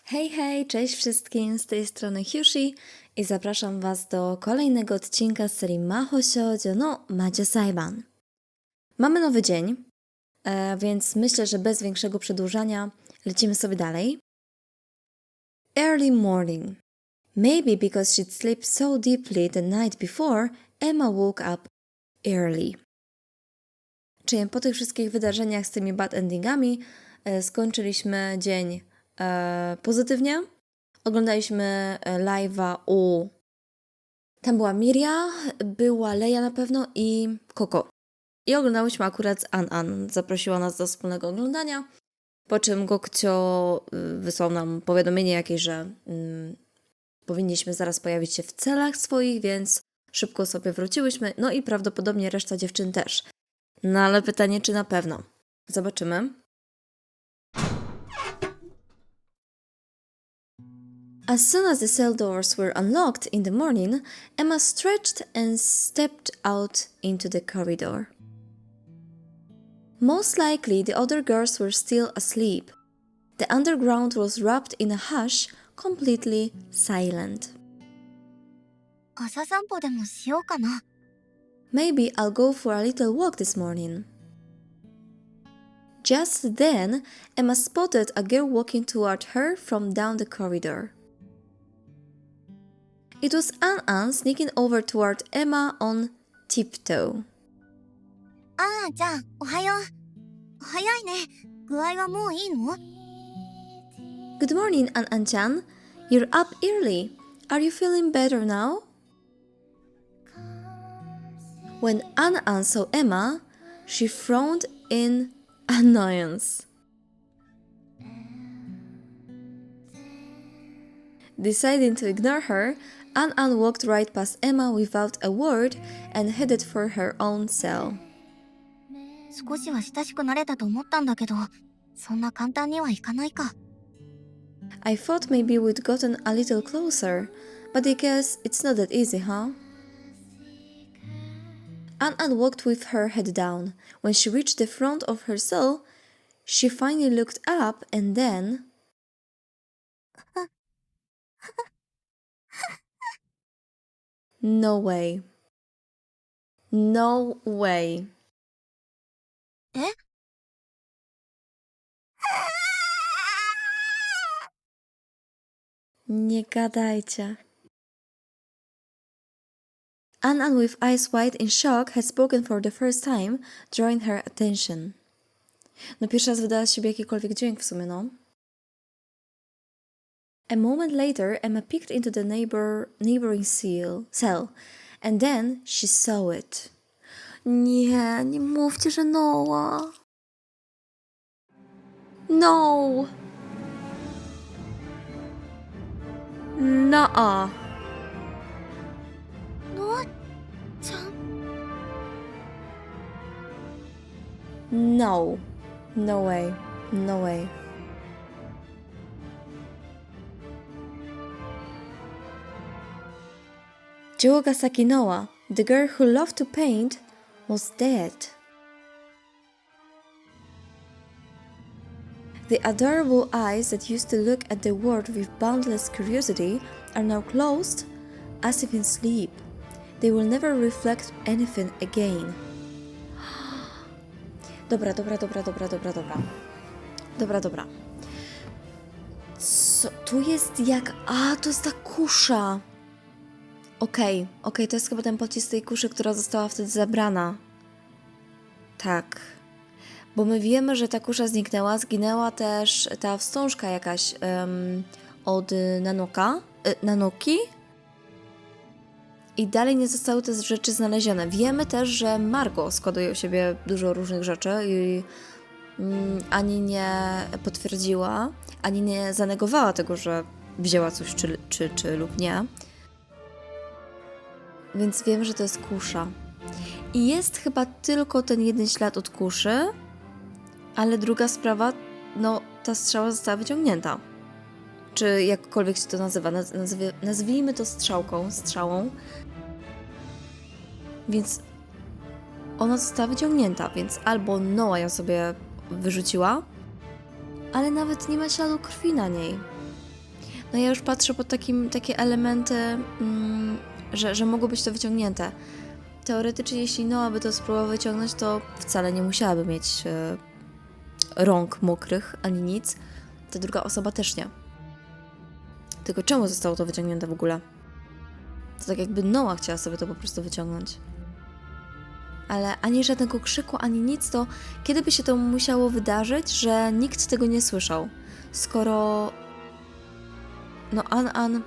Hej, hej, cześć wszystkim, z tej strony Hyushi i zapraszam Was do kolejnego odcinka z serii Maho shoujo no Majo Saiban. Mamy nowy dzień, więc myślę, że bez większego przedłużania lecimy sobie dalej. Early morning. Maybe because she'd slept so deeply the night before, Emma woke up early. Czyli po tych wszystkich wydarzeniach z tymi bad endingami skończyliśmy dzień pozytywnie. Oglądaliśmy live'a u... Tam była Miria, była Leia na pewno i Koko. I oglądałyśmy akurat z An. Zaprosiła nas do wspólnego oglądania, po czym Gokcio wysłał nam powiadomienie jakieś, że powinniśmy zaraz pojawić się w celach swoich, więc szybko sobie wróciłyśmy. No i prawdopodobnie reszta dziewczyn też. No ale pytanie, czy na pewno? Zobaczymy. As soon as the cell doors were unlocked in the morning, Emma stretched and stepped out into the corridor. Most likely the other girls were still asleep. The underground was wrapped in a hush, completely silent. 朝散歩でもしようかな。 Maybe I'll go for a little walk this morning. Just then, Emma spotted a girl walking toward her from down the corridor. It was An sneaking over toward Emma on tiptoe. ちゃん、おはよう。早いね。具合はもういいの？ Good morning, An-chan. You're up early. Are you feeling better now? When An saw Emma, she frowned in annoyance. Deciding to ignore her, An walked right past Emma without a word and headed for her own cell. 少しは親しくなれたと思ったんだけど、そんな簡単にはいかないか。 I thought maybe we'd gotten a little closer, but I guess it's not that easy, huh? An walked with her head down. When she reached the front of her cell, she finally looked up and then... No way. No way. え？ Nie gadajcie. An with eyes wide in shock had spoken for the first time, drawing her attention. No pierwszy raz wydała z siebie jakikolwiek dźwięk w sumie, no. A moment later, Emma peeked into the neighboring cell, and then she saw it. Nie mówcie, że Noah. No! Nuh-uh. ノアちゃん？ No. No way. No way. Jiwogasaki Noah, the girl who loved to paint, was dead. The adorable eyes that used to look at the world with boundless curiosity are now closed, as if in sleep. They will never reflect anything again. Dobra. Co? Tu jest jak... to jest ta kusza. Okej, to jest chyba ten pocisk tej kuszy, która została wtedy zabrana. Tak. Bo my wiemy, że ta kusza zniknęła. Zginęła też ta wstążka jakaś od Nanoki. I dalej nie zostały te rzeczy znalezione. Wiemy też, że Margo składuje u siebie dużo różnych rzeczy i ani nie potwierdziła, ani nie zanegowała tego, że wzięła coś czy lub nie. Więc wiemy, że to jest kusza. I jest chyba tylko ten jeden ślad od kuszy, ale druga sprawa, no ta strzała została wyciągnięta. Czy jakkolwiek się to nazywa, nazwijmy to strzałą. Więc ona została wyciągnięta, więc albo Noah ją sobie wyrzuciła, ale nawet nie ma śladu krwi na niej. No ja już patrzę pod takie elementy, że mogło być to wyciągnięte. Teoretycznie, jeśli Noa by to spróbował wyciągnąć, to wcale nie musiałaby mieć rąk mokrych, ani nic. Ta druga osoba też nie. Tylko czemu zostało to wyciągnięte w ogóle? To tak jakby Noa chciała sobie to po prostu wyciągnąć. Ale ani żadnego krzyku, ani nic, to kiedy by się to musiało wydarzyć, że nikt tego nie słyszał? Skoro... No An...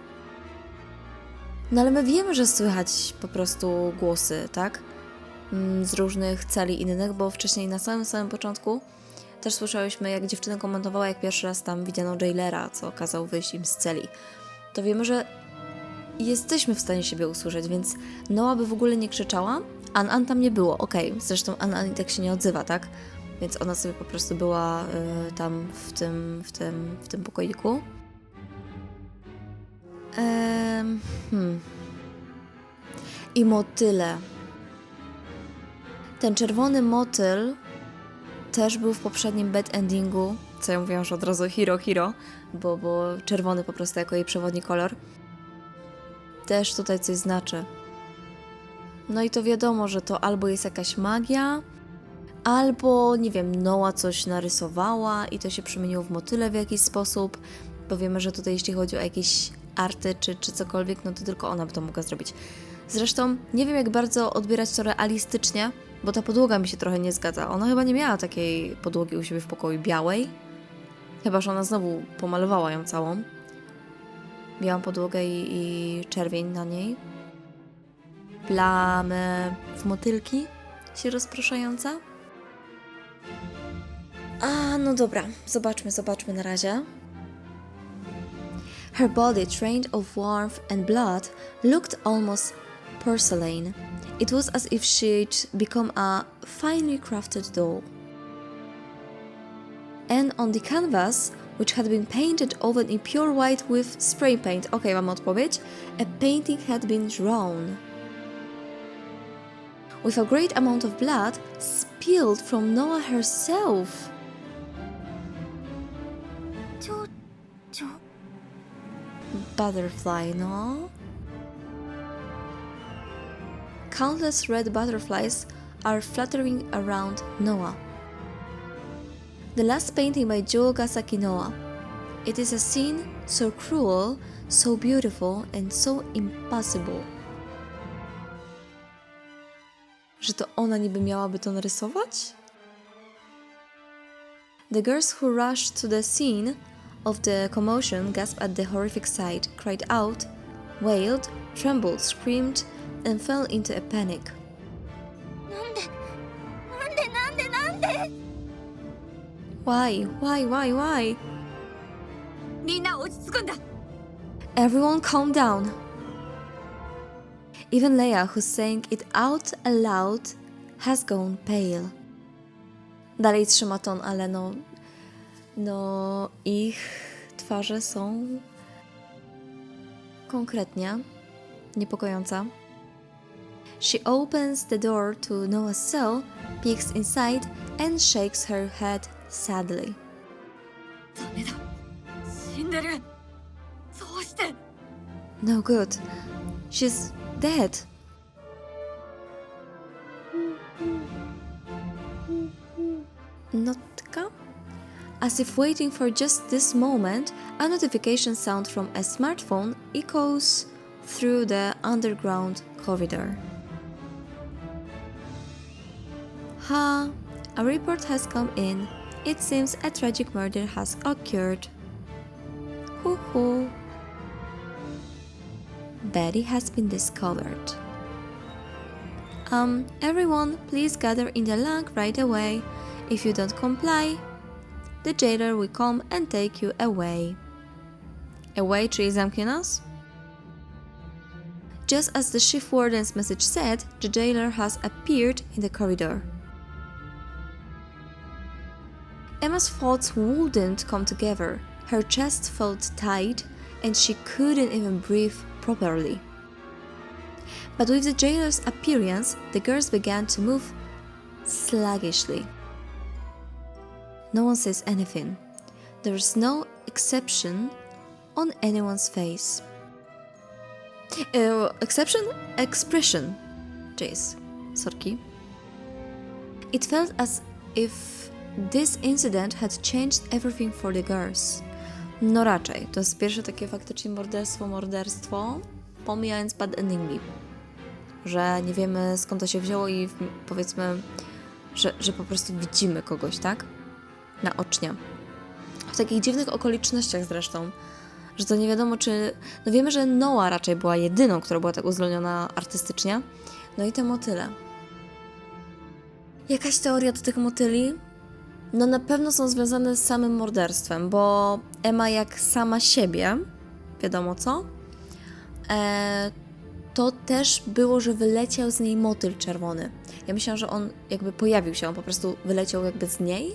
No ale my wiemy, że słychać po prostu głosy, tak? Z różnych celi innych, bo wcześniej na samym początku też słyszałyśmy, jak dziewczyna komentowała, jak pierwszy raz tam widziano jailera, co kazał wyjść im z celi. To wiemy, że jesteśmy w stanie siebie usłyszeć, więc Noa by w ogóle nie krzyczała. An tam nie było, okej. Zresztą An i tak się nie odzywa, tak? Więc ona sobie po prostu była tam w tym pokoiku. I motyle. Ten czerwony motyl też był w poprzednim bad endingu, co ja mówiłam, że od razu hero, bo czerwony po prostu jako jej przewodni kolor. Też tutaj coś znaczy. No i to wiadomo, że to albo jest jakaś magia, albo, nie wiem, Noa coś narysowała i to się przemieniło w motyle w jakiś sposób, bo wiemy, że tutaj jeśli chodzi o jakieś arty czy cokolwiek, no to tylko ona by to mogła zrobić. Zresztą nie wiem, jak bardzo odbierać to realistycznie, bo ta podłoga mi się trochę nie zgadza. Ona chyba nie miała takiej podłogi u siebie w pokoju białej. Chyba że ona znowu pomalowała ją całą. Białą podłogę i czerwień na niej. Plamy w motylki się rozproszająca. A, no dobra. Zobaczmy na razie. Her body, drained of warmth and blood, looked almost porcelain. It was as if she'd become a finely crafted doll. And on the canvas, which had been painted over in pure white with spray paint, okay, mam odpowiedź, a painting had been drawn. With a great amount of blood spilled from Noa herself. Butterfly, no? Countless red butterflies are fluttering around Noa. The last painting by Joe Gasaki Noa. It is a scene so cruel, so beautiful and so impossible. Że to ona niby miałaby to narysować? The girls who rushed to the scene of the commotion gasped at the horrific sight, cried out, wailed, trembled, screamed, and fell into a panic. Why? みんな落ち着くんだ。 Everyone calm down. Even Leia, who sang it out aloud, has gone pale. Dalej trzyma ton, ale no ich twarze są konkretnie niepokojące. She opens the door to Noah's cell, peeks inside, and shakes her head sadly. ダメだ。死んでる。そうして。 No good. She's dead. Notka? As if waiting for just this moment, a notification sound from a smartphone echoes through the underground corridor. A report has come in. It seems a tragic murder has occurred. Hoo. Betty has been discovered. Everyone, please gather in the log right away. If you don't comply, the jailer will come and take you away. Away, czyli zamknie nas? Just as the shift warden's message said, the jailer has appeared in the corridor. Emma's thoughts wouldn't come together. Her chest felt tight, and she couldn't even breathe properly. But with the jailer's appearance, the girls began to move sluggishly. No one says anything. There's no exception on anyone's face. Expression. Jeez, sorki. It felt as if this incident had changed everything for the girls. No raczej, to jest pierwsze takie faktycznie morderstwo, pomijając bad endingi. Że nie wiemy skąd to się wzięło i powiedzmy, że po prostu widzimy kogoś, tak? Naocznie. W takich dziwnych okolicznościach zresztą, że to nie wiadomo czy... No wiemy, że Noa raczej była jedyną, która była tak uzdolniona artystycznie. No i te motyle. Jakaś teoria do tych motyli? No na pewno są związane z samym morderstwem, bo Emma jak sama siebie, wiadomo co, to też było, że wyleciał z niej motyl czerwony. Ja myślałam, że on jakby pojawił się, on po prostu wyleciał jakby z niej.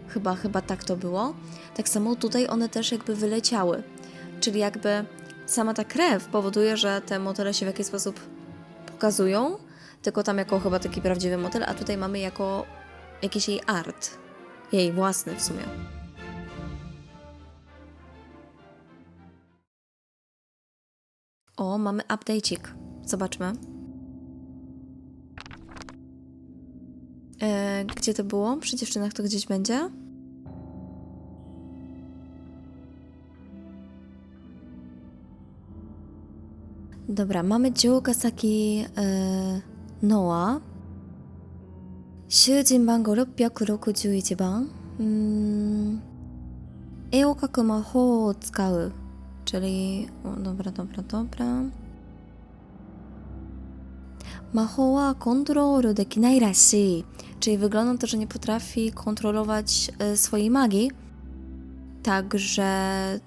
Chyba tak to było. Tak samo tutaj one też jakby wyleciały. Czyli jakby sama ta krew powoduje, że te motyle się w jakiś sposób pokazują, tylko tam jako chyba taki prawdziwy motyl, a tutaj mamy jako jakiś jej art. Jej własny w sumie. O, mamy update'ik. Zobaczmy. Gdzie to było? Przy dziewczynach to gdzieś będzie? Dobra, mamy Jogasaki Noa. 囚人番号661番。絵を描く魔法を使う。Czyli... O, dobra. 魔法はコントロールできないらしい. Czyli wygląda to, że nie potrafi kontrolować swojej magii. Także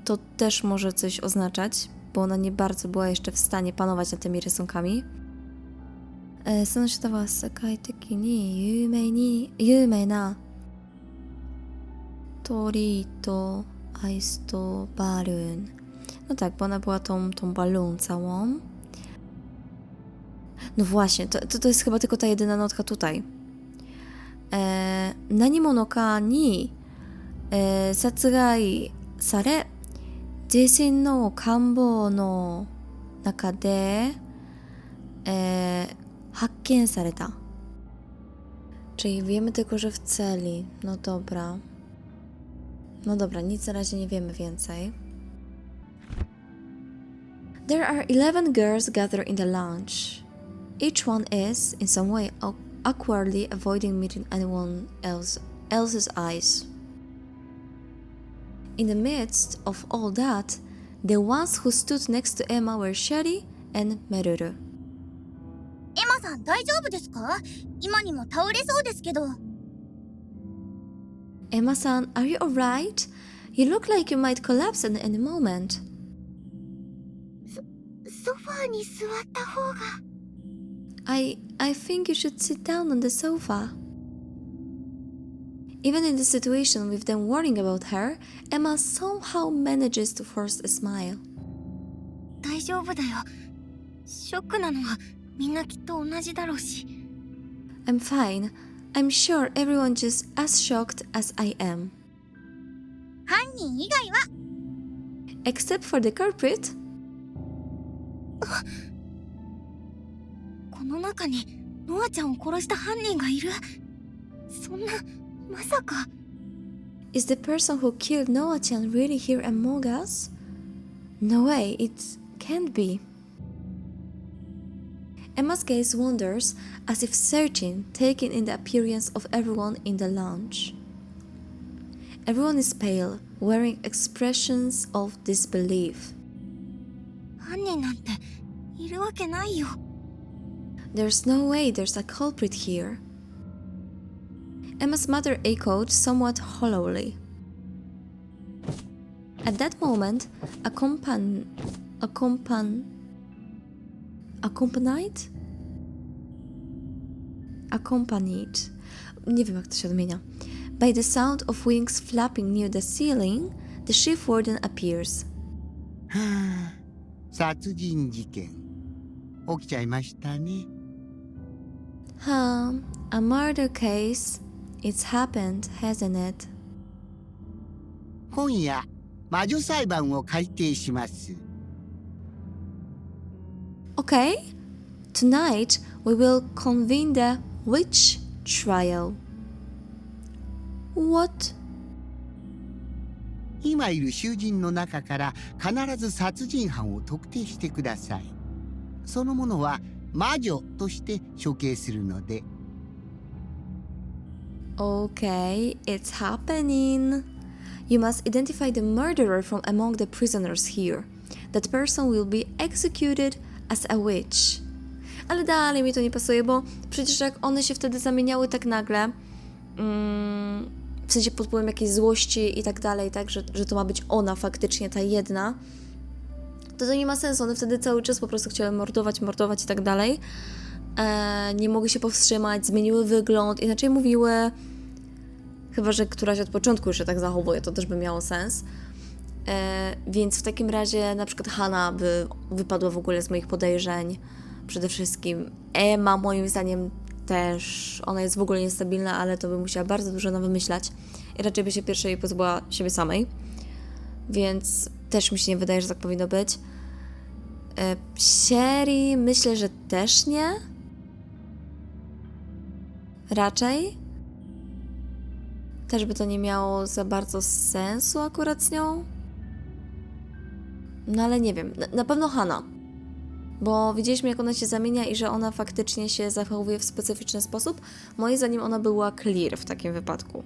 to też może coś oznaczać, bo ona nie bardzo była jeszcze w stanie panować nad tymi rysunkami. その人は世界的に有名な鳥とアイスとバルーン. No tak, bo ona była tą balloon całą. No właśnie, to jest chyba tylko ta jedyna notka tutaj. 何者かに殺害され、自身の官房の中で発見された. Czyli wiemy tylko, że w celi. No dobra, nic na razie nie wiemy więcej. There are 11 girls gathered in the lounge. Each one is, in some way, awkwardly avoiding meeting anyone else's eyes. In the midst of all that, the ones who stood next to Emma were Sherry and Meruru. エマさん大丈夫ですか？今にも倒れそうですけど。Emma-san, are you alright? You look like you might collapse at any moment. ソファーに座った方が。I think you should sit down on the sofa. Even in the situation with them worrying about her, Emma somehow manages to force a smile. 大丈夫だよ。ショックなのはみんなきっと同じだろうし。I'm fine. I'm sure everyone's just as shocked as I am. 犯人以外は Except for the culprit. この中にノアちゃんを殺した犯人がいる。そんな、まさか。Is the person who killed Noah-chan really here among us? No way, it can't be. Emma's gaze wanders, as if searching, taking in the appearance of everyone in the lounge. Everyone is pale, wearing expressions of disbelief. 犯人なんているわけないよ。There's no way there's a culprit here. Emma's mother echoed somewhat hollowly. At that moment, accompanied, nie wiem jak to się odmienia, by the sound of wings flapping near the ceiling, the chief warden appears. 殺人事件起きちゃいましたね。A murder case. It's happened, hasn't it? 今夜魔女裁判を開廷します。 Okay, tonight we will convene the witch trial. What? 今いる囚人の中から必ず殺人犯を特定してください。その者は魔女として処刑するので。 Okay, it's happening. You must identify the murderer from among the prisoners here. That person will be executed as a witch. Ale dalej mi to nie pasuje, bo przecież jak one się wtedy zamieniały tak nagle, w sensie pod wpływem jakiejś złości i tak dalej, tak, że to ma być ona faktycznie, ta jedna, to nie ma sensu. One wtedy cały czas po prostu chciały mordować i tak dalej. Nie mogły się powstrzymać, zmieniły wygląd, inaczej mówiły. Chyba że któraś od początku już się tak zachowuje, to też by miało sens. Więc w takim razie na przykład Hana by wypadła w ogóle z moich podejrzeń. Przede wszystkim Emma moim zdaniem też. Ona jest w ogóle niestabilna, ale to by musiała bardzo dużo wymyślać. I raczej by się pierwszej pozbyła siebie samej. Więc też mi się nie wydaje, że tak powinno być. Sherry myślę, że też nie. Raczej. Też by to nie miało za bardzo sensu akurat z nią. No ale nie wiem, na pewno Hana. Bo widzieliśmy, jak ona się zamienia i że ona faktycznie się zachowuje w specyficzny sposób. Moim zdaniem ona była clear w takim wypadku.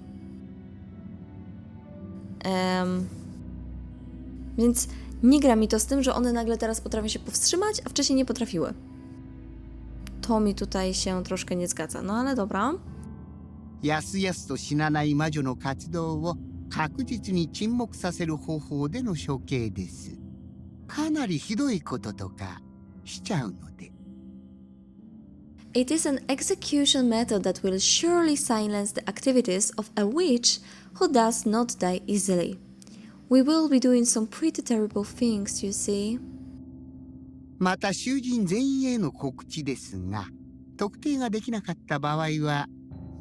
Więc nie gra mi to z tym, że one nagle teraz potrafią się powstrzymać, a wcześniej nie potrafiły. To mi tutaj się troszkę nie zgadza. No ale dobra. やすやすと死なない魔女の活動を確実に沈黙させる方法での処刑です。かなりひどいこととかしちゃうので。 It is an execution method that will surely silence the activities of a witch who does not die easily. We will be doing some pretty terrible things, you see. また囚人全員への告知ですが、特定ができなかった場合は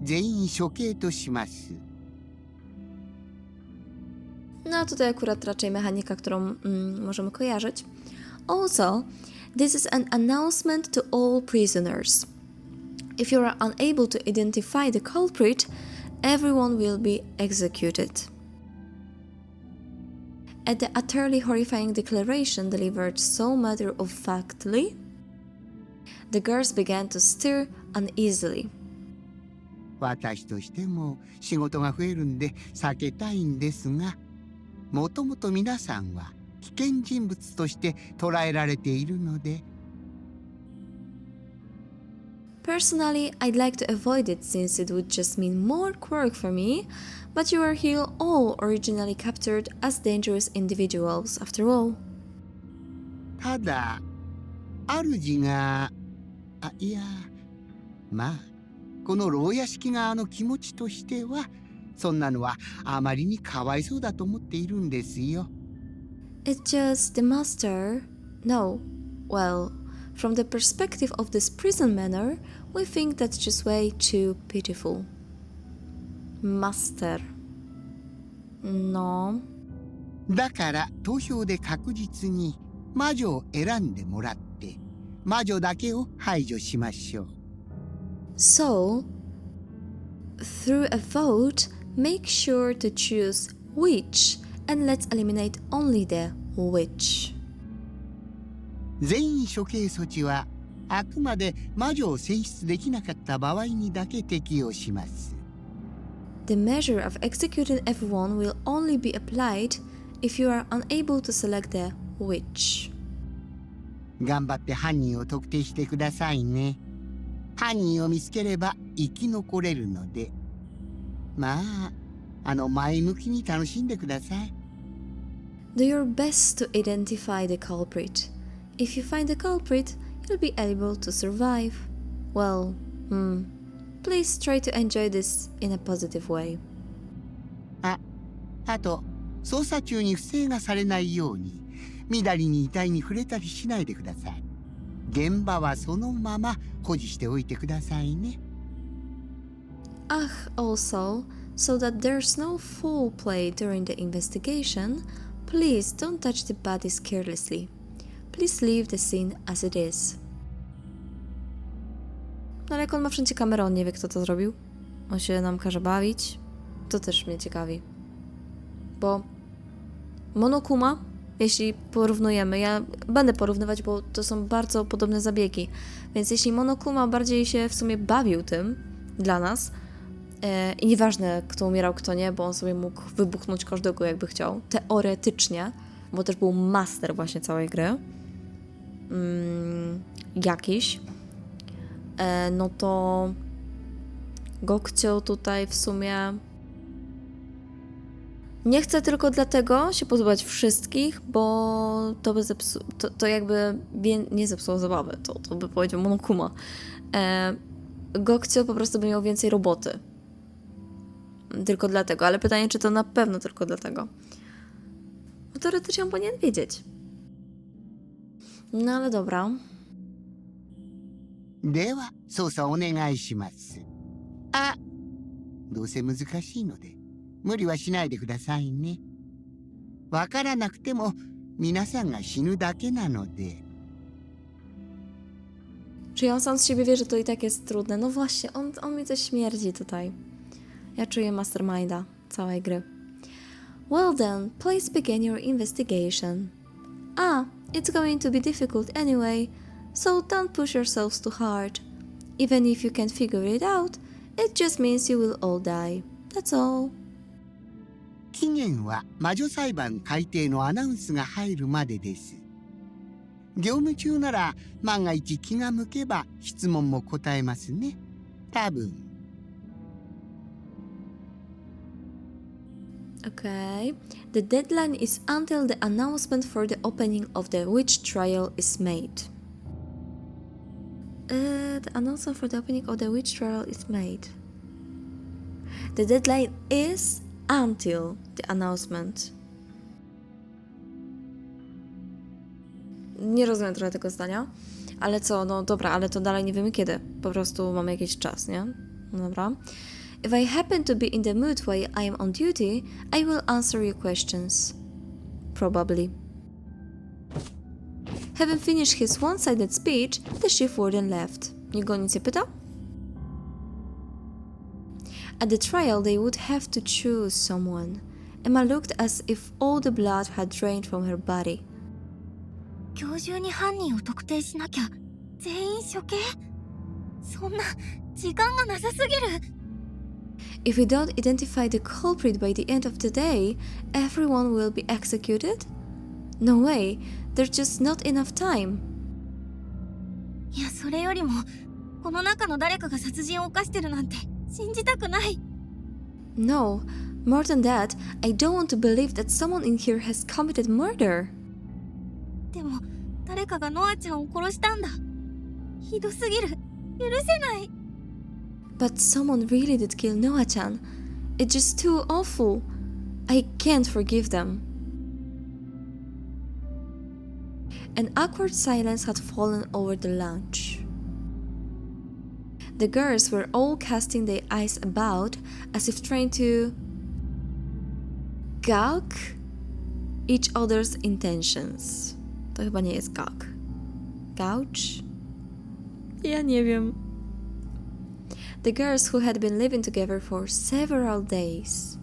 全員処刑とします。 No tutaj akurat raczej mechanika, którą możemy kojarzyć. Also, this is an announcement to all prisoners. If you are unable to identify the culprit, everyone will be executed. At the utterly horrifying declaration delivered so matter-of-factly, the girls began to stir uneasily. 私としても仕事が増えるんで避けたいんですが、もともと皆さんは危険人物として捉えられているので。 Personally, I'd like to avoid it since it would just mean more work for me, but you are here all originally captured as dangerous individuals after all. ただ主がいやまあこの牢屋敷側の気持ちとしてはそんなのはあまりにかわいそうだと思っているんですよ。 It's just the master. No, well, from the perspective of this prison manor, we think that's just way too pitiful. Master. No. だから投票で確実に魔女を選んでもらって魔女だけを排除しましょう。 So, through a vote, make sure to choose witch and let's eliminate only the witch. 全員処刑措置はあくまで魔女を選出できなかった場合にだけ適用します。 The measure of executing everyone will only be applied if you are unable to select the witch. 頑張って犯人を特定してくださいね。犯人を見つければ生き残れるので。まあ、前向きに楽しんでください。 Do your best to identify the culprit. If you find the culprit, you'll be able to survive. Well, please try to enjoy this in a positive way. あと、捜査中に不正がされないように、みだりに遺体に触れたりしないでください。現場はそのまま保持しておいてくださいね。 Also, so that there's no foul play during the investigation, Please don't touch the bodies carelessly. Please leave the scene as it is. No ale jak on ma wszędzie kamerę, on nie wie, kto to zrobił. On się nam każe bawić. To też mnie ciekawi. Bo Monokuma, jeśli porównujemy, ja będę porównywać, bo to są bardzo podobne zabiegi. Więc jeśli Monokuma bardziej się w sumie bawił tym dla nas, i nieważne, kto umierał, kto nie, bo on sobie mógł wybuchnąć każdego, jakby chciał. Teoretycznie, bo też był master właśnie całej gry. Jakiś. No to Gokcio tutaj w sumie nie chcę tylko dlatego się pozbywać wszystkich, bo to by to jakby nie zepsuło zabawy, to by powiedział Monokuma. Gokcio po prostu by miał więcej roboty. Tylko dlatego, ale pytanie, czy to na pewno tylko dlatego. No teoretycznie on powinien wiedzieć. No ale dobra. では操作お願いします。あ、どうせ難しいので無理はしないでくださいね。わからなくても皆さんが死ぬだけなので。 Czy on sam z siebie wie, że to i tak jest trudne? No właśnie, on mi coś śmierdzi tutaj. Ja czuję masterminda całej gry. Well then, please begin your investigation. It's going to be difficult anyway, so don't push yourselves too hard. Even if you can't figure it out, it just means you will all die. That's all. 期限は魔女裁判改定のアナウンスが入るまでです。業務中なら万が一気が向けば質問も答えますね。多分。Okay. The deadline is until the announcement for the opening of the witch trial is made. The announcement for the opening of the witch trial is made. The deadline is until the announcement. Nie rozumiem trochę tego zdania, ale co, no dobra, ale to dalej nie wiemy kiedy. Po prostu mamy jakiś czas, nie? No dobra. If I happen to be in the mood while I am on duty, I will answer your questions. Probably. Having finished his one-sided speech, the chief warden left. Nikt go nic nie pytał? At the trial, they would have to choose someone. Emma looked as if all the blood had drained from her body. 今日中に犯人を特定しなきゃ全員処刑？そんな時間がなさすぎる。 If we don't identify the culprit by the end of the day, everyone will be executed? No way, there's just not enough time. いや、それよりもこの中の誰かが殺人を犯してるなんて信じたくない。 No, more than that, I don't want to believe that someone in here has committed murder. でも誰かがノアちゃんを殺したんだ。ひどすぎる。許せない。 But someone really did kill Noah-chan. It's just too awful. I can't forgive them. An awkward silence had fallen over the lunch. The girls were all casting their eyes about as if trying to gauge each other's intentions. To chyba nie jest gag. Gouge? Ja nie wiem. The girls who had been living together for several days.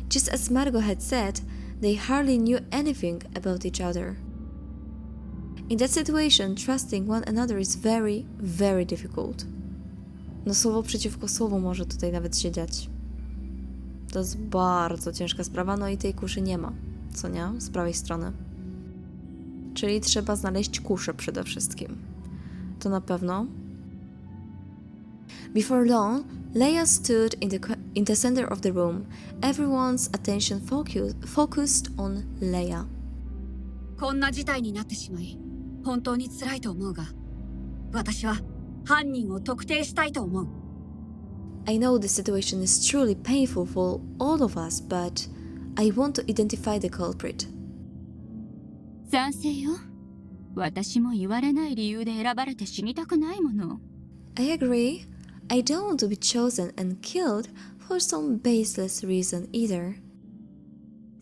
Just as Margot had said, they hardly knew anything about each other. In that situation, trusting one another is very, very difficult. No słowo przeciwko słowu może tutaj nawet się dziać. To jest bardzo ciężka sprawa, no i tej kuszy nie ma, co nie? Z prawej strony. Czyli trzeba znaleźć kuszę przede wszystkim. To na pewno. Before long, Leia stood in the center of the room. Everyone's attention focused on Leia. こんな事態になってしまい、本当に辛いと思うが、私は犯人を特定したいと思う。I know the situation is truly painful for all of us, but I want to identify the culprit. 賛成よ。私も言われない理由で選ばれて死にたくないもの。I agree. I don't want to be chosen and killed for some baseless reason either.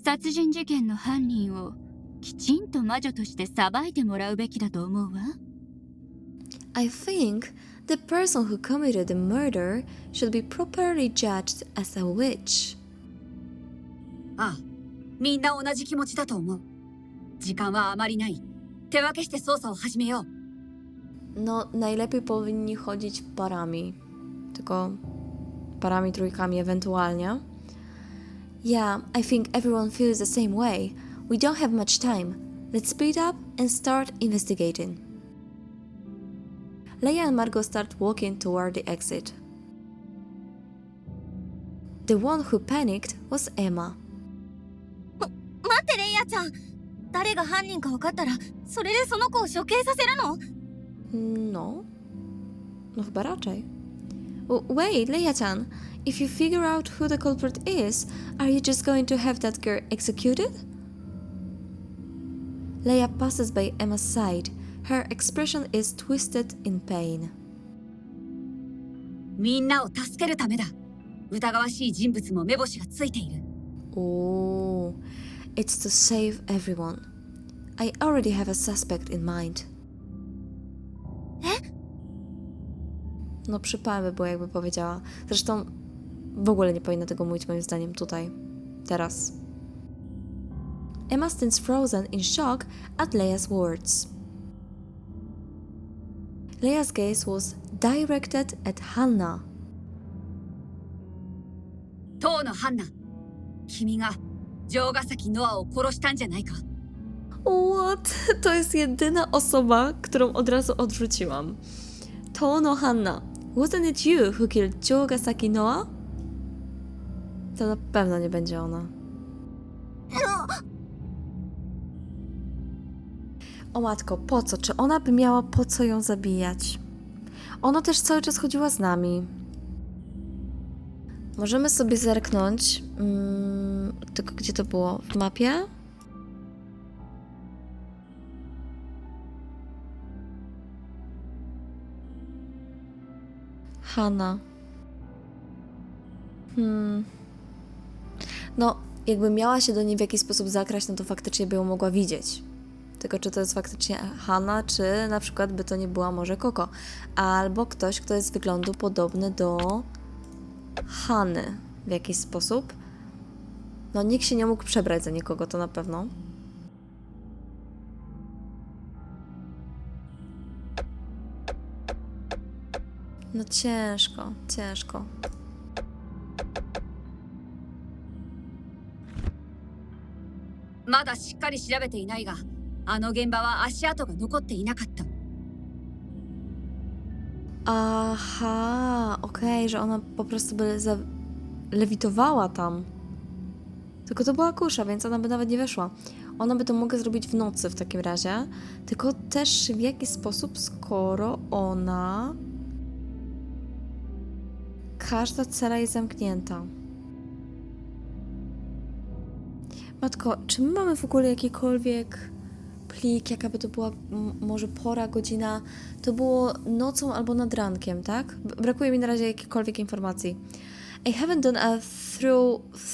殺人事件の犯人をきちんと魔女として裁いてもらうべきだと思うわ。 I think the person who committed the murder should be properly judged as a witch. ああ、みんな同じ気持ちだと思う。時間はあmaりない。手分けして捜査を始めよう。No, najlepiej powinni chodzić parami. Tylko parami, trójkami ewentualnie. Yeah, I think everyone feels the same way. We don't have much time. Let's speed up and start investigating. Leia and Margot start walking toward the exit. The one who panicked was Emma. 待ってレイヤちゃん、誰が犯人か分かったらそれでその子を処刑させるの？ No. No chyba raczej. Wait, Leia-chan. If you figure out who the culprit is, are you just going to have that girl executed? Leia passes by Emma's side. Her expression is twisted in pain. みんなを助けるためだ。疑わしい人物も目星がついている。Oh, it's to save everyone. I already have a suspect in mind. No przypałem by było, jakby powiedziała. Zresztą w ogóle nie powinna tego mówić moim zdaniem tutaj. Teraz. Emma stands frozen in shock at Leia's words. Leia's gaze was directed at Hannah. 当のハンナ、君が城ヶ崎ノアを殺したんじゃないか。What? To jest jedyna osoba, którą od razu odrzuciłam. Tono Hanna. Wasn't it you who killed Jogasaki Noa? To na pewno nie będzie ona. O matko, po co? Czy ona by miała po co ją zabijać? Ona też cały czas chodziła z nami. Możemy sobie zerknąć. Tylko gdzie to było? W mapie? Hanna. No, jakby miała się do niej w jakiś sposób zakraść, no to faktycznie by ją mogła widzieć. Tylko czy to jest faktycznie Hanna, czy na przykład by to nie była może Koko. Albo ktoś, kto jest z wyglądu podobny do Hanny w jakiś sposób. No, nikt się nie mógł przebrać za nikogo, to na pewno. No ciężko, ciężko.まだしっかり調べていないが、あの現場は足跡が残っていなかった。Aha, okej, że ona po prostu by lewitowała tam. Tylko to była kusza, więc ona by nawet nie weszła. Ona by to mogła zrobić w nocy w takim razie. Tylko też w jaki sposób, skoro ona... Każda cela jest zamknięta. Matko, czy my mamy w ogóle jakikolwiek plik, jaka by to była może pora, godzina? To było nocą albo nad rankiem, tak? Brakuje mi na razie jakiejkolwiek informacji. I haven't done a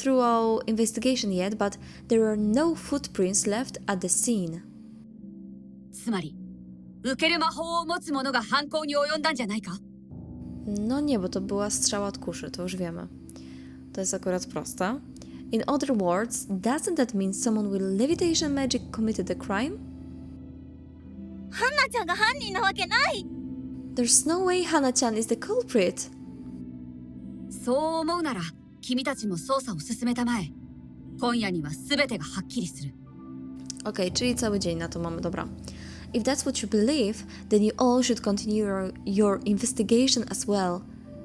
thorough investigation yet, but there are no footprints left at the scene. つまり、受ける魔法を持つ者が犯行に及んだんじゃないか？ No nie, bo to była strzała od kuszy, to już wiemy. To jest akurat proste. In other words, doesn't that mean someone with levitation magic committed the crime? ハンナちゃんが犯人なわけない。 There's no way Hana-chan is the culprit. そう思うなら、君たちも捜査を進めたまえ。今夜には全てがはっきりする。Okej, czyli cały dzień na to mamy, dobra. If that's what you believe, then you all should continue your investigation as well.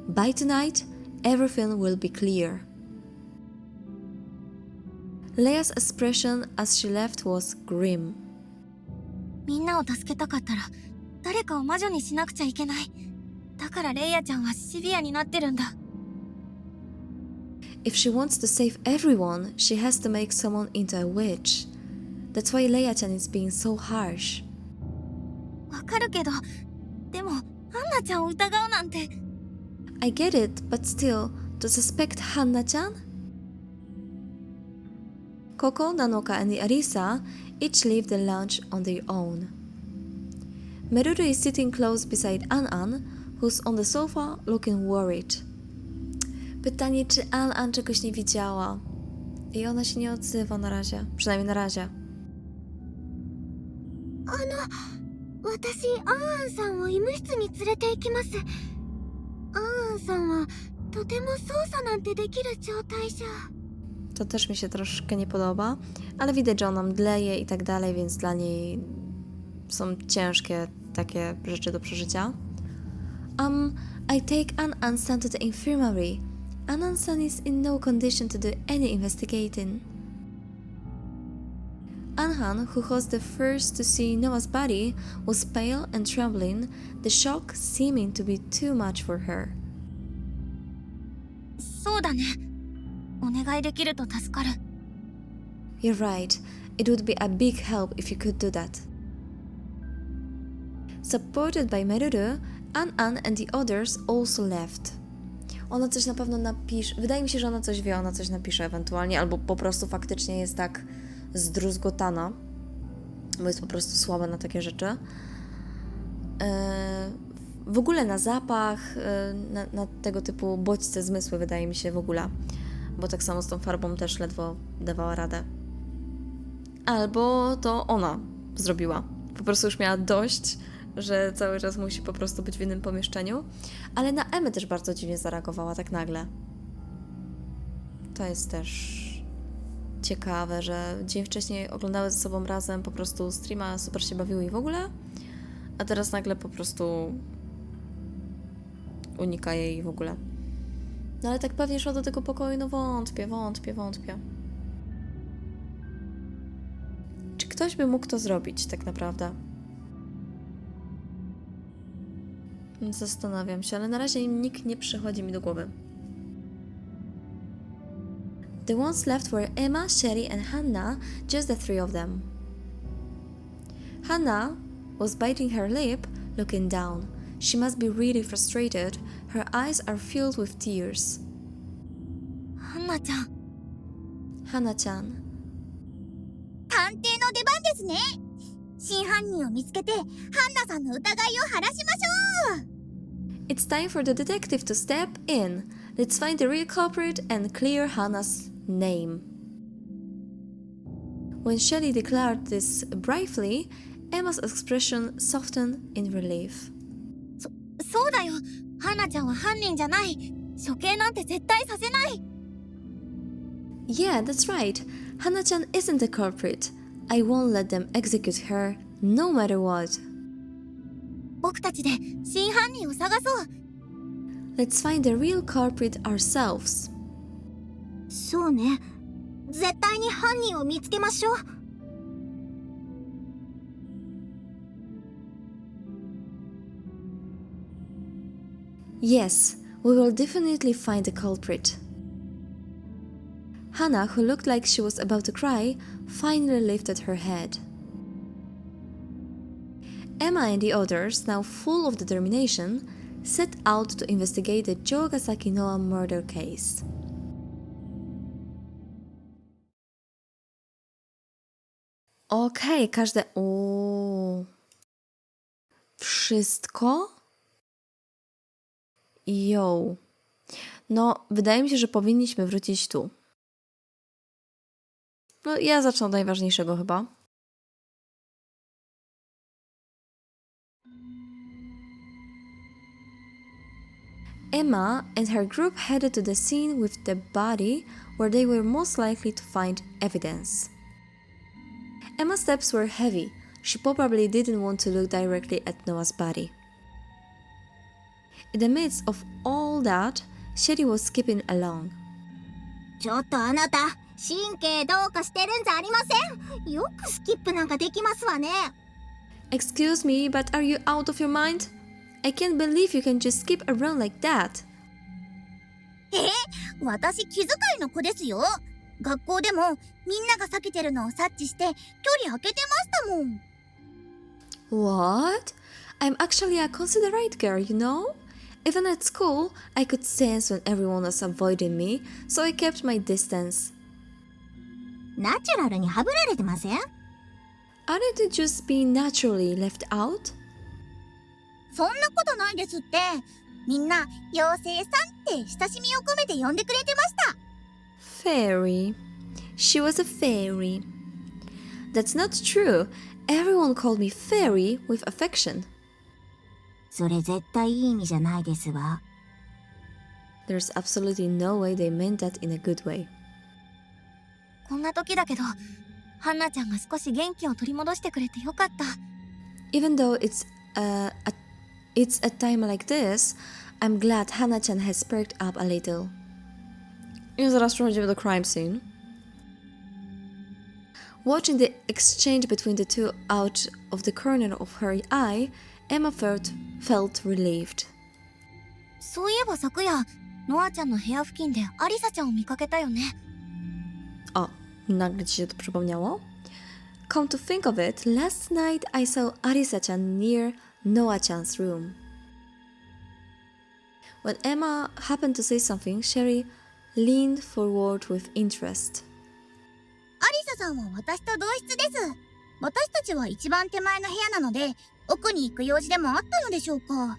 By tonight, everything will be clear. Leia's expression as she left was grim. みんなを助けたかったら誰かを魔女にしなくちゃいけない。だからレイヤちゃんはシビアになってるんだ。 If she wants to save everyone, she has to make someone into a witch. That's why Leia-chan is being so harsh. わかるけど、でもハンナちゃんを疑うなんて。 I get it, but still, to suspect Hannah-chan? Coco, Nanoka, and Arisa each leave the lounge on their own. Meruru is sitting close beside An-An, who's on the sofa looking worried. Pytanie, czy An-An czegoś nie widziała. I ona się nie odzywa na razie. Przynajmniej na razie. 私アンアンさんを医務室に連れて行きます。アンアンさんはとても操作なんてできる状態じゃ。 To też mi się troszkę nie podoba, ale widać, że ona mdleje i tak dalej, więc dla niej są ciężkie takie rzeczy do przeżycia. I take An-An son to the infirmary. An-An son is in no condition to do any investigating. An-Han, who was the first to see Noah's body, was pale and trembling, the shock seeming to be too much for her. そうだね。お願いできると助かる。 You're right. It would be a big help if you could do that. Supported by Meruru, An-An and the others also left. Ona coś na pewno napisze. Wydaje mi się, że ona coś wie, ona coś napisze ewentualnie, albo po prostu faktycznie jest tak zdruzgotana, bo jest po prostu słaba na takie rzeczy. W ogóle na zapach, na tego typu bodźce zmysły, wydaje mi się w ogóle. Bo tak samo z tą farbą też ledwo dawała radę. Albo to ona zrobiła. Po prostu już miała dość, że cały czas musi po prostu być w innym pomieszczeniu. Ale na Emmę też bardzo dziwnie zareagowała tak nagle. To jest też ciekawe, że dzień wcześniej oglądały ze sobą razem po prostu streama, super się bawiły i w ogóle, a teraz nagle po prostu unika jej w ogóle. No ale tak pewnie szła do tego pokoju, no wątpię. Czy ktoś by mógł to zrobić tak naprawdę? Zastanawiam się, ale na razie nikt nie przychodzi mi do głowy. The ones left were Emma, Sherry and Hannah, just the three of them. Hannah was biting her lip, looking down. She must be really frustrated. Her eyes are filled with tears. ハンナちゃん。 Hannah-chan. 探偵の出番ですね。真犯人を見つけて、ハンナさんの疑いを晴らしましょう。 It's time for the detective to step in. Let's find the real culprit and clear Hannah's name. When Shelley declared this bravely, Emma's expression softened in relief. そうだよ。ハンナちゃんは犯人じゃない。処刑なんて絶対させない。 Yeah, that's right. Hannah-chan isn't the culprit. I won't let them execute her, no matter what. 僕たちで真犯人を探そう。 Let's find the real culprit ourselves. そうね。絶対に犯人を見つけましょう。 Yes, we will definitely find the culprit. Hannah, who looked like she was about to cry, finally lifted her head. Emma and the others, now full of determination, set out to investigate the Jogasaki Noah murder case. Okej, każde... Wszystko? Jo. No, wydaje mi się, że powinniśmy wrócić tu. No, ja zacznę od najważniejszego chyba. Emma and her group headed to the scene with the body where they were most likely to find evidence. Emma's steps were heavy. She probably didn't want to look directly at Noah's body. In the midst of all that, Sherry was skipping along. ちょっとあなた、神経どうかしてるんじゃありません。よくスキップなんかできますわね。 Excuse me, but are you out of your mind? I can't believe you can just skip around like that. 私気遣いの子ですよ。学校でもみんなが避けてるのを察知して距離空けてましたもん。 What? I'm actually a considerate girl, you know? Even at school, I could sense when everyone was avoiding me, so I kept my distance. ナチュラルにハブられてません？ Aren't you just being naturally left out? そんなことないですって。みんな妖精さんって親しみを込めて呼んでくれてました。Fairy. She was a fairy. That's not true. Everyone called me fairy with affection. それ絶対いい意味じゃないですわ。There's absolutely no way they meant that in a good way. こんな時だけど、ハンナちゃんが少し元気を取り戻してくれてよかった。Even though it's a time like this, I'm glad Hannah-chan has perked up a little. I zaraz przechodzimy do crime scene. Watching the exchange between the two out of the corner of her eye, Emma felt relieved. そういえば昨夜、ノアちゃんの部屋付近でアリサちゃんを見かけたよね。O, nagle ci się to przypomniało? Come to think of it, last night I saw Arisa-chan near Noah-chan's room. When Emma happened to say something, Sherry leaned forward with interest. アリサさんは私と同室です。私たちは一番手前の部屋なので、奥に行く用事でもあったのでしょうか。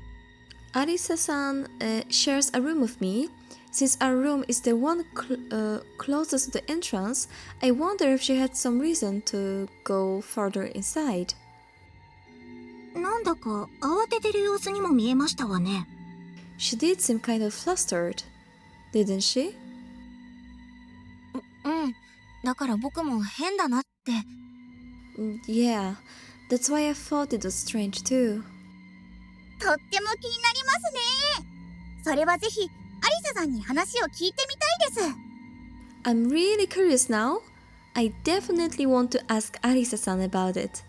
Arisa-san shares a room with me. Since our room is the one closest to the entrance, I wonder if she had some reason to go further inside. なんだか慌ててる様子にも見えましたわね。She did seem kind of flustered, didn't she? うん。だから僕も変だなって。Yeah, that's why I thought it was strange too. とっても気になりますね。それはぜひアリサさんに話を聞いてみたいです。I'm really curious now. I definitely want to ask Arisa-san about it.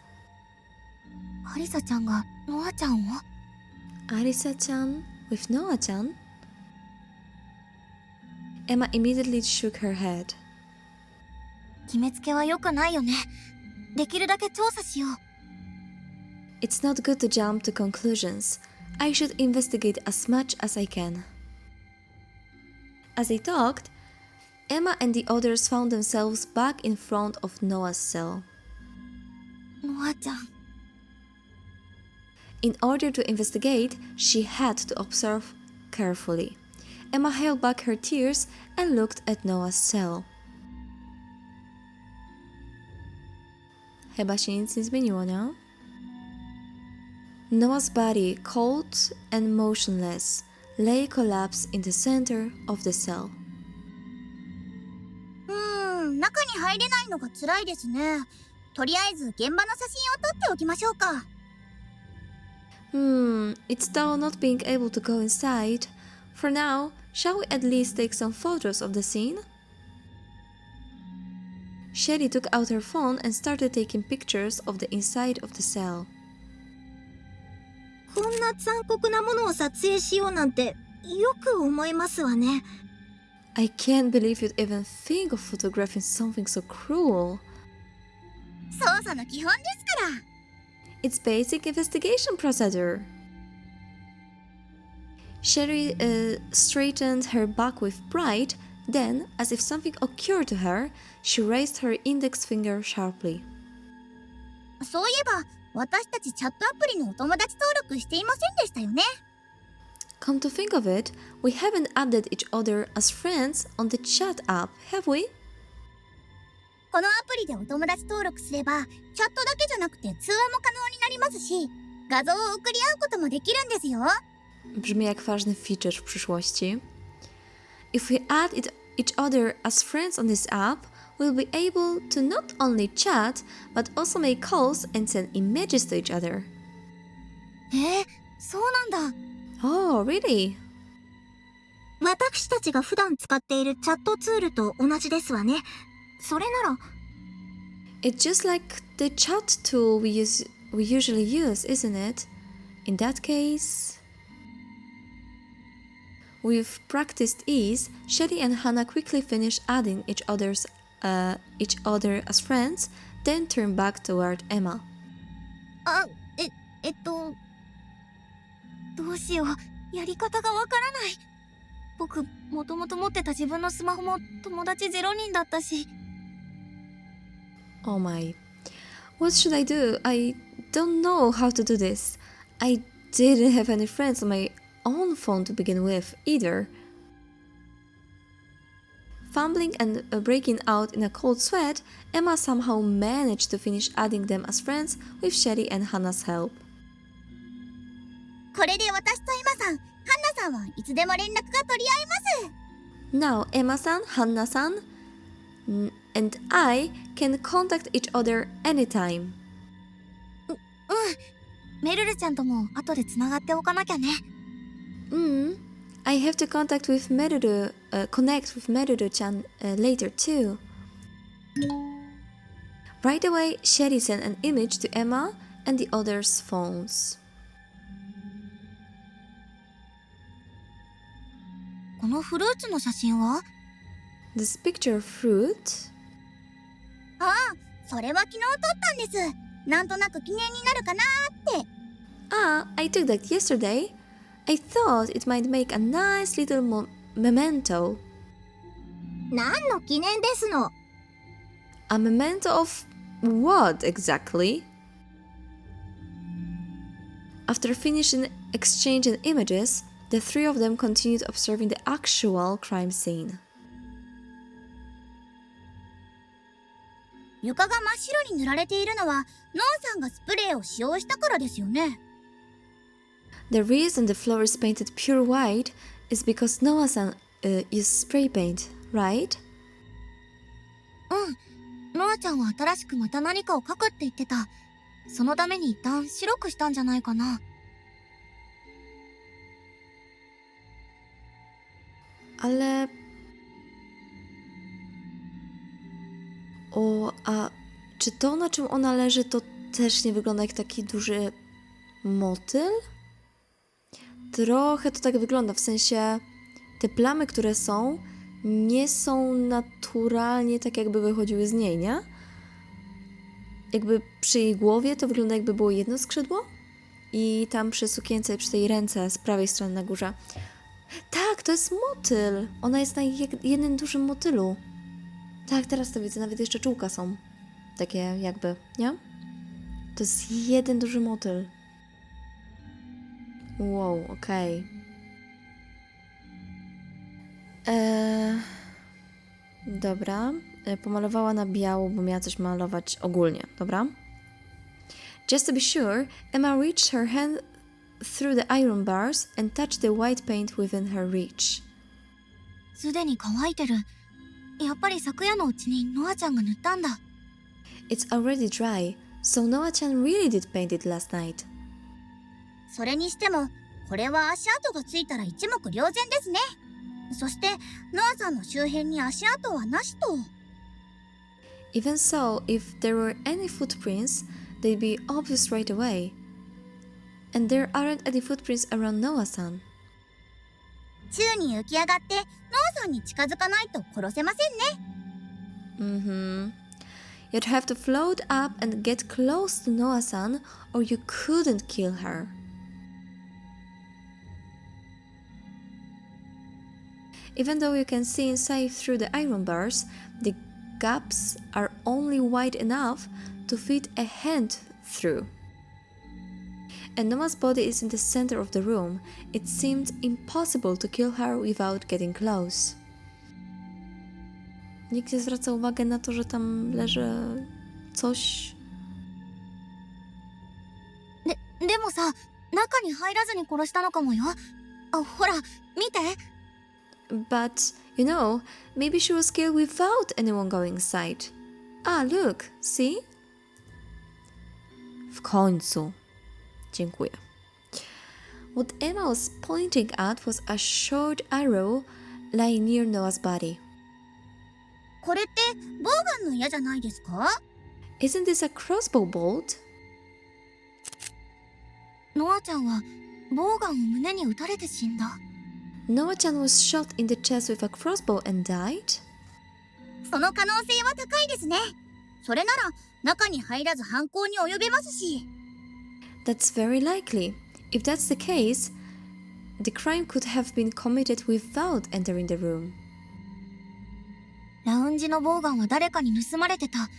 アリサちゃんがノアちゃんを？ Arisa-chan with Noah-chan? Emma immediately shook her head. 決めつけは良くないよね。できるだけ調査しよう。It's not good to jump to conclusions. I should investigate as much as I can. As they talked, Emma and the others found themselves back in front of Noah's cell. ノアちゃん。In order to investigate, she had to observe carefully. Emma held back her tears and looked at Noah's cell. Chyba się nic nie zmieniło, nie? Noah's body, cold and motionless, lay collapsed in the center of the cell. 中に入れないのが辛いですね。とりあえず現場の写真を撮っておきましょうか。It's dull not being able to go inside. For now, shall we at least take some photos of the scene? Sherry took out her phone and started taking pictures of the inside of the cell. こんな残酷なものを撮影しようなんてよく思いますわね。I can't believe you'd even think of photographing something so cruel. 捜査の基本ですから。It's basic investigation procedure. Sherry straightened her back with pride. Then, as if something occurred to her, she raised her index finger sharply. そういえば、私たちチャットアプリのお友達登録していませんでしたよね。Come to think of it, we haven't added each other as friends on the chat app, have we? このアプリでお友達登録すれば、チャットだけじゃなくて通話も可能になりますし、画像を送り合うこともできるんですよ。Brzmi jak ważny feature w przyszłości. If we add each other as friends on this app, we'll be able to not only chat, but also make calls and send images to each other. そうなんだ。Oh, really? 私たちが普段使っているチャットツールと同じですわね。それなら。It's just like the chat tool we usually use, isn't it? In that case... With practiced ease, Sherry and Hannah quickly finished adding each other as friends, then turned back toward Emma. どうしよう。やり方がわからない。僕、もともと持ってた自分のスマホも友達0人だったし。Oh my. What should I do? I don't know how to do this. I didn't have any friends on my own phone to begin with either. Fumbling and breaking out in a cold sweat, Emma somehow managed to finish adding them as friends with Sherry and Hannah's help. これで私とエマさん、ハンナさんはいつでも連絡が取り合えます。 Now Emma-san, Hannah-san, and I can contact each other anytime. メルルちゃんとも後でつながっておかなきゃね。I have to connect with Meruru-chan later too. Right away, Sherry sent an image to Emma and the others' phones. このフルーツの写真は？ This picture of fruit? ああ、それは昨日撮ったんです。なんとなく記念になるかなーって。Ah, I took that yesterday. I thought it might make a nice little memento. 何の記念ですの？ A memento of what exactly? After finishing exchanging images, the three of them continued observing the actual crime scene. 床が真っ白に塗られているのはノアさんがスプレーを使用したからですよね。The reason the floor is painted pure white is because Noah-san used spray paint, right? ノアちゃんは新しくまた何かを描くって言ってた。そのために一旦白くしたんじゃないかな。Ale... czy to, na czym ona leży, to też nie wygląda jak taki duży motyl? Trochę to tak wygląda, w sensie te plamy, które są, nie są naturalnie tak jakby wychodziły z niej, nie? Jakby przy jej głowie to wygląda jakby było jedno skrzydło i tam przy sukience, przy tej ręce z prawej strony na górze. Tak, to jest motyl! Ona jest na jednym dużym motylu. Tak, teraz to widzę, nawet jeszcze czółka są. Takie jakby, nie? To jest jeden duży motyl. Wow, okej. Dobra. Pomalowała na biało, bo miała coś malować ogólnie, dobra? Just to be sure, Emma reached her hand through the iron bars and touched the white paint within her reach. すでに乾いてる。やっぱり昨夜のうちにノアちゃんが塗ったんだ。It's already dry, so Noah-chan really did paint it last night. それにしても、これは足跡がついたら一目瞭然ですね。そして、ノアさんの周辺に足跡はなしと。Even so, if there were any footprints, they'd be obvious right away. And there aren't any footprints around Noah-san. 宙に浮き上がってノアさんに近づかないと殺せませんね。You'd have to float up and get close to Noah-san, or you couldn't kill her. Even though you can see inside through the iron bars, the gaps are only wide enough to fit a hand through. And Noah's body is in the center of the room. It seemed impossible to kill her without getting close. Nikt nie zwraca uwagi na to, że tam leży coś. でもさ、中に入らずに殺したのかもよ。あ、ほら、見て。But, you know, maybe she was killed without anyone going inside. Ah, look, see? W końcu. Dziękuję. What Emma was pointing at was a short arrow lying near Noah's body. これってボウガンの矢じゃないですか？ Isn't this a crossbow bolt? ノアちゃんはボウガンを胸に撃たれて死んだ。Noah-chan was shot in the chest with a crossbow and died? その可能性は高いですね。それなら中に入らず犯行に及べますし。That's very likely. If that's the case, the crime could have been committed without entering the room. ラウンジのボウガンは誰かに盗まれてた。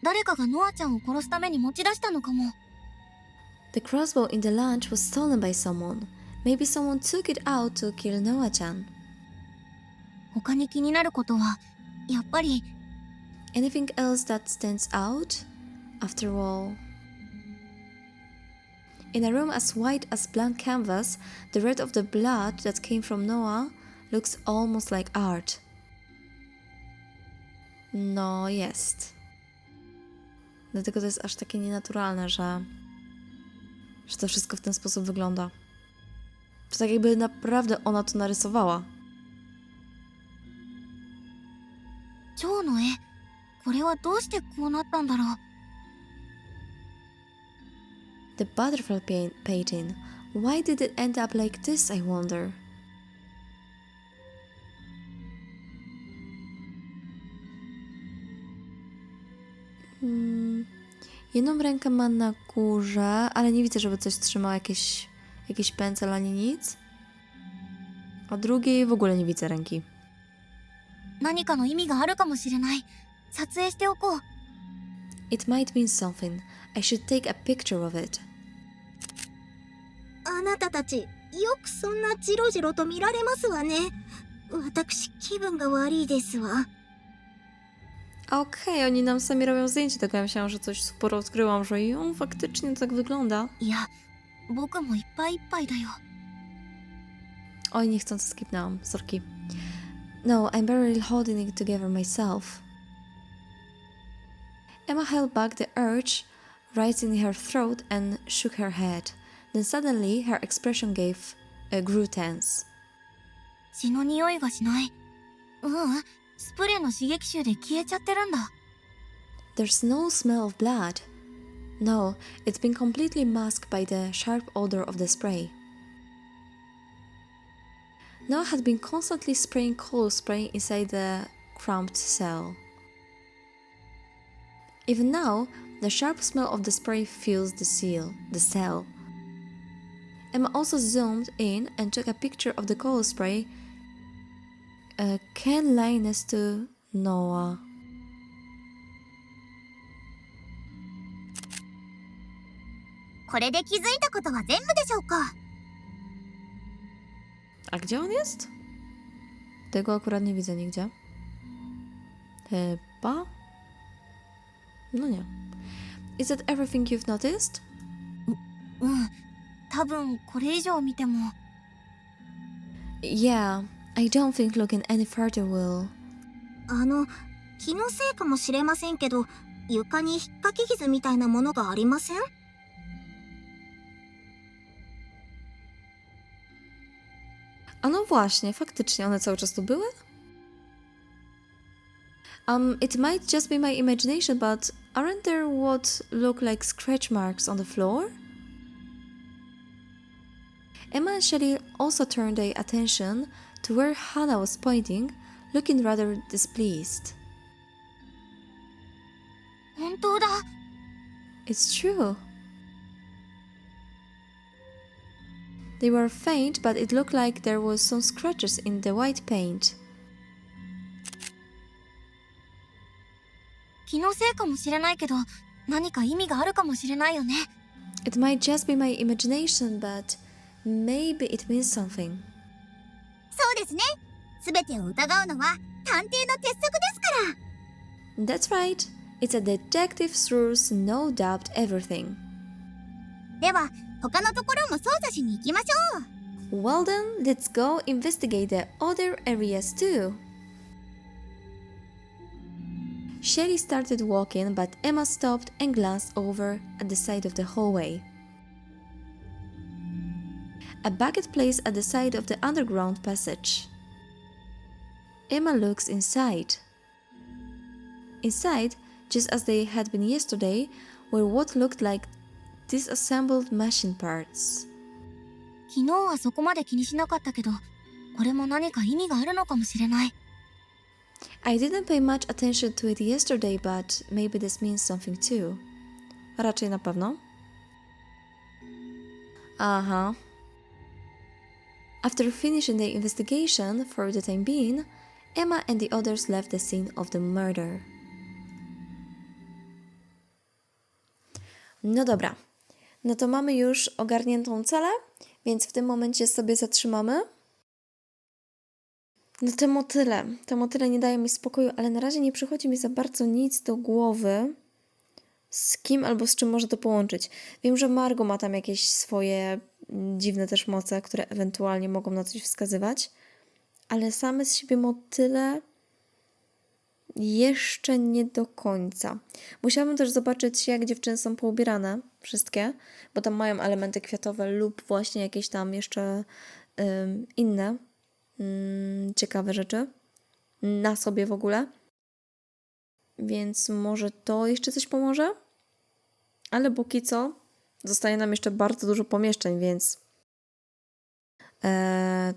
誰かがノアちゃんを殺すために持ち出したのかも。 The crossbow in the lunch was stolen by someone. Maybe someone took it out to kill Noah-chan. 他に気になることは、やっぱり Anything else that stands out? After all, in a room as white as blank canvas, the red of the blood that came from Noah looks almost like art. No, jest. Dlatego to jest aż takie nienaturalne, że to wszystko w ten sposób wygląda. To tak jakby naprawdę ona to narysowała. 蝶の絵、これはどうしてこうなったんだろう。 The butterfly painting. Why did it end up like this, I wonder? Jedną rękę ma na górze, ale nie widzę, żeby coś trzymał, jakiś pędzel ani nic. A drugiej w ogóle nie widzę ręki. 何かの意味があるかもしれない。撮影しておこう。 It might mean something. I should take a picture of it. あなたたち、よくそんなジロジロと見られますわね。私、気分が悪いですわ。 Okej, oni nam sami robią zdjęcie, tylko ja myślałam, że coś super odkryłam, że ją faktycznie tak wygląda. いや、僕もいっぱいいっぱいだよ。 Oj, niechcący skipnęłam, sorki. No, I'm barely holding it together myself. Emma held back the urge rising in her throat and shook her head. Then suddenly her expression grew tense. 血の匂いがしない。スプレーの刺激臭で消えちゃってるんだ。 There's no smell of blood. No, it's been completely masked by the sharp odor of the spray. Noah had been constantly spraying coal spray inside the cramped cell. Even now, the sharp smell of the spray fills the cell. Emma also zoomed in and took a picture of the coal spray can lie next to Noah. これで気づいたことは全部でしょうか。 A gdzie on jest? Tego akurat nie widzę nigdzie. Chyba? No nie. Is that everything you've noticed? 多分これ以上見ても。 Yeah, I don't think looking any further will. 気のせいかもしれませんけど、床に引っかき傷みたいなものがありません？ A no właśnie, faktycznie one cały czas tu były? It might just be my imagination, but aren't there what look like scratch marks on the floor? Emma and Shelley also turned their attention to where Hannah was pointing, looking rather displeased. 本当だ。 It's true. They were faint, but it looked like there was some scratches in the white paint. 気のせいかもしれないけど、何か意味があるかもしれないよね。 It might just be my imagination, but maybe it means something. そうですね。すべてを疑うのは探偵の鉄則ですから。 That's right. It's a detective's rules, no doubt everything. では、他のところも捜査しに行きましょう。 Well then, let's go investigate the other areas too. Sherry started walking, but Emma stopped and glanced over at the side of the hallway. A bucket placed at the side of the underground passage. Emma looks inside. Inside, just as they had been yesterday, were what looked like disassembled machine parts. 昨日はそこまで気にしなかったけど、これも何か意味があるのかもしれない。 I didn't pay much attention to it yesterday, but maybe this means something too. Raczej na pewno. Aha. After finishing the investigation for the time being, Emma and the others left the scene of the murder. No dobra, no to mamy już ogarniętą celę, więc w tym momencie sobie zatrzymamy. No te motyle nie dają mi spokoju, ale na razie nie przychodzi mi za bardzo nic do głowy, z kim albo z czym może to połączyć. Wiem, że Margo ma tam jakieś swoje dziwne też moce, które ewentualnie mogą na coś wskazywać, ale same z siebie motyle jeszcze nie do końca. Musiałabym też zobaczyć, jak dziewczyny są poubierane, wszystkie, bo tam mają elementy kwiatowe lub właśnie jakieś tam jeszcze inne ciekawe rzeczy na sobie w ogóle. Więc może to jeszcze coś pomoże? Ale póki co zostaje nam jeszcze bardzo dużo pomieszczeń, więc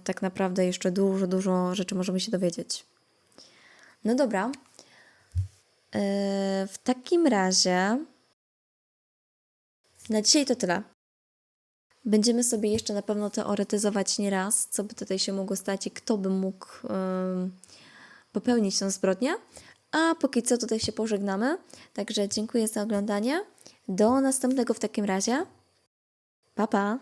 tak naprawdę jeszcze dużo rzeczy możemy się dowiedzieć. No dobra. W takim razie na dzisiaj to tyle. Będziemy sobie jeszcze na pewno teoretyzować nieraz, co by tutaj się mogło stać i kto by mógł popełnić tę zbrodnię. A póki co tutaj się pożegnamy. Także dziękuję za oglądanie. Do następnego w takim razie. Pa, pa!